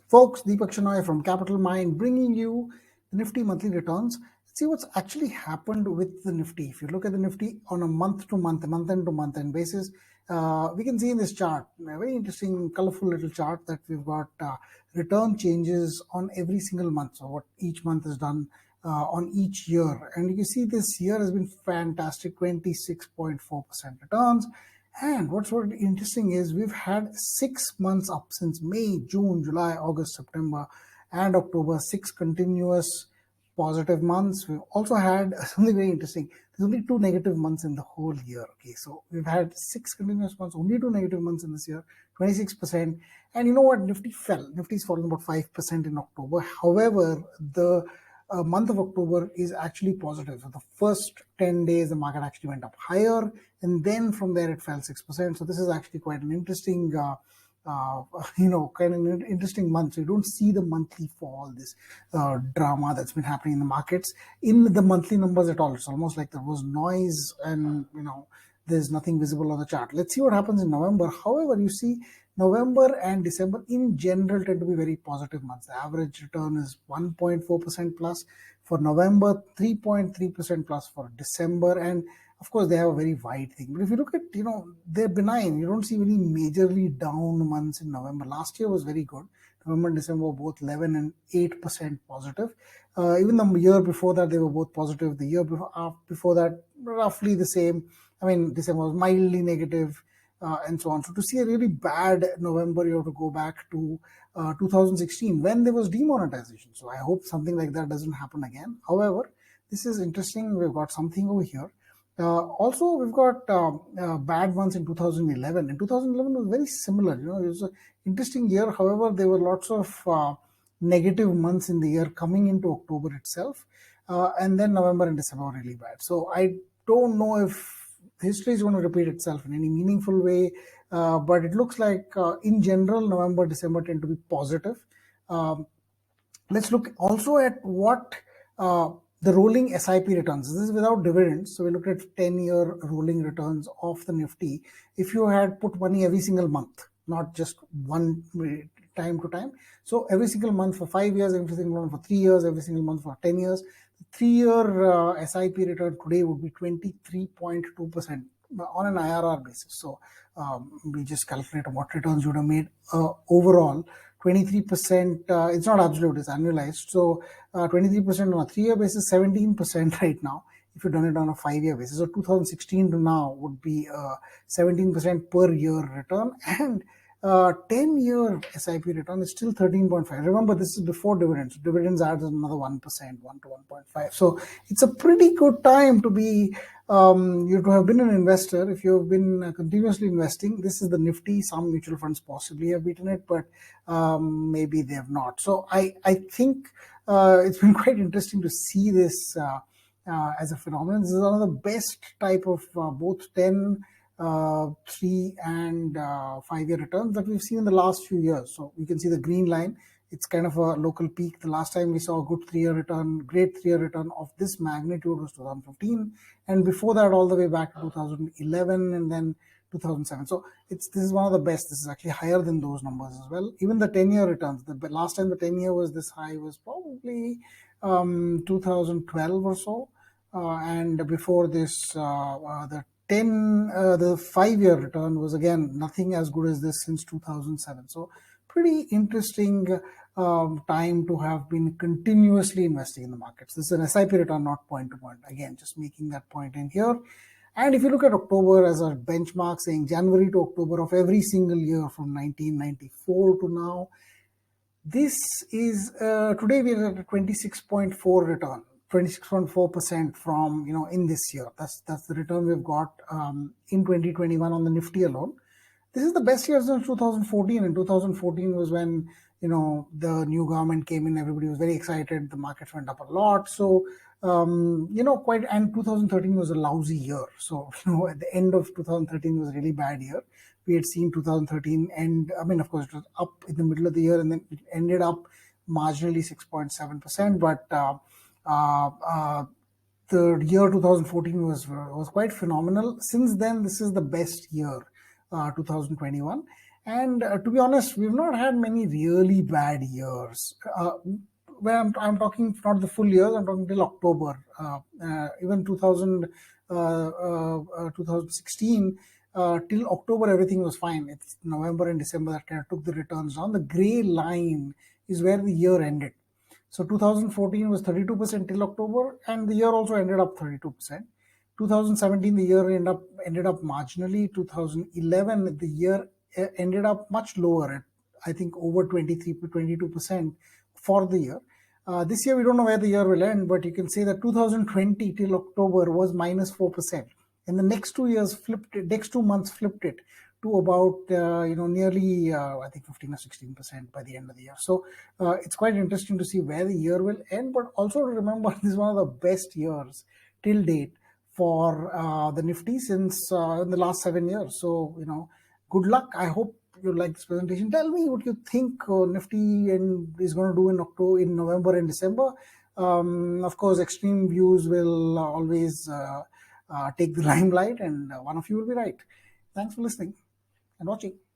Folks, Deepak Shenoy from Capitalmind bringing you the Nifty monthly returns. Let's see what's actually happened with the Nifty. If you look at the Nifty on a month-to-month, month-end basis, we can see in this chart, a very interesting, colorful little chart, that we've got return changes on every single month. So what each month has done on each year. And you can see this year has been fantastic, 26.4% returns. And what's really interesting is we've had 6 months up since May, June, July, August, September, and October, 6 continuous positive months. We've also had something very interesting. There's only 2 negative months in the whole year. Okay, so we've had 6 continuous months, only 2 negative months in this year, 26%. And you know what? Nifty fell. Nifty's fallen about 5% in October. However, the month of October is actually positive. So the first 10 days, the market actually went up higher, and then from there it fell 6%. So this is actually quite an interesting, kind of an interesting month. So you don't see the monthly fall, this drama that's been happening in the markets in the monthly numbers at all. It's almost like there was noise and, there's nothing visible on the chart. Let's see what happens in November. However, you see November and December in general tend to be very positive months. The average return is 1.4% plus for November, 3.3% plus for December, and of course they have a very wide thing. But if you look at, they're benign. You don't see any majorly down months in November. Last year was very good. November and December were both 11 and 8% positive. Even the year before that, they were both positive. The year before that, roughly the same. I mean, December was mildly negative, and so on. So to see a really bad November, you have to go back to 2016 when there was demonetization. So I hope something like that doesn't happen again. However, this is interesting. We've got something over here. Also, we've got bad ones in 2011. And 2011 was very similar. It was an interesting year. However, there were lots of negative months in the year coming into October itself. And then November and December were really bad. So I don't know if history is going to repeat itself in any meaningful way, but it looks like in general, November, December tend to be positive. Let's look also at what the rolling SIP returns. This is without dividends. So we looked at 10-year rolling returns of the Nifty. If you had put money every single month, not just one time to time. So every single month for 5 years, every single month for 3 years, every single month for 10 years. The 3-year SIP return today would be 23.2% on an IRR basis. So we just calculate what returns you would have made overall. 23%, it's not absolute, it's annualized. So 23% on a 3-year basis, 17% right now if you've done it on a 5-year basis. So 2016 to now would be 17% per year return, and 10-year SIP return is still 13.5. Remember, this is before dividends. Dividends adds another 1%, 1 to 1.5. So it's a pretty good time to be, you to have been an investor. If you have been continuously investing, this is the Nifty. Some mutual funds possibly have beaten it, but maybe they have not. So I think it's been quite interesting to see this as a phenomenon. This is one of the best type of both 10, 3 and 5-year returns that we've seen in the last few years. So you can see the green line. It's kind of a local peak. The last time we saw a good 3-year return, great 3-year return of this magnitude was 2015, and before that all the way back to 2011 and then 2007. So this is one of the best. This is actually higher than those numbers as well. Even the 10-year returns, the last time the 10-year was this high was probably 2012 or so, and before this the 5-year return was again nothing as good as this since 2007. So pretty interesting time to have been continuously investing in the markets. This is an SIP return, not point to point. Again, just making that point in here. And if you look at October as a benchmark, saying January to October of every single year from 1994 to now, this is today we are at a 26.4 return. 26.4% from, in this year. That's the return we've got in 2021 on the Nifty alone. This is the best year since 2014, and 2014 was when, the new government came in, everybody was very excited, the markets went up a lot. So, and 2013 was a lousy year. So, at the end of 2013 was a really bad year. We had seen 2013 and, of course, it was up in the middle of the year and then it ended up marginally 6.7%, but the year 2014 was quite phenomenal. Since then, this is the best year, 2021. And to be honest, we've not had many really bad years. Where I'm talking not the full years, I'm talking till October. Even 2016 till October, everything was fine. It's November and December that kind of took the returns down. The gray line is where the year ended. So 2014 was 32% till October, and the year also ended up 32%. 2017, the year ended up marginally. 2011, the year ended up much lower at, I think, over 22% for the year. This year, we don't know where the year will end, but you can say that 2020 till October was minus 4%. And the next 2 years flipped it, next 2 months flipped it to about nearly I think 15 or 16% by the end of the year. So it's quite interesting to see where the year will end, but also to remember this is one of the best years till date for the Nifty since in the last 7 years. So good luck. I hope you like this presentation. Tell me what you think Nifty is going to do in November and December. Of course, extreme views will always take the limelight, and one of you will be right. Thanks for listening and watching.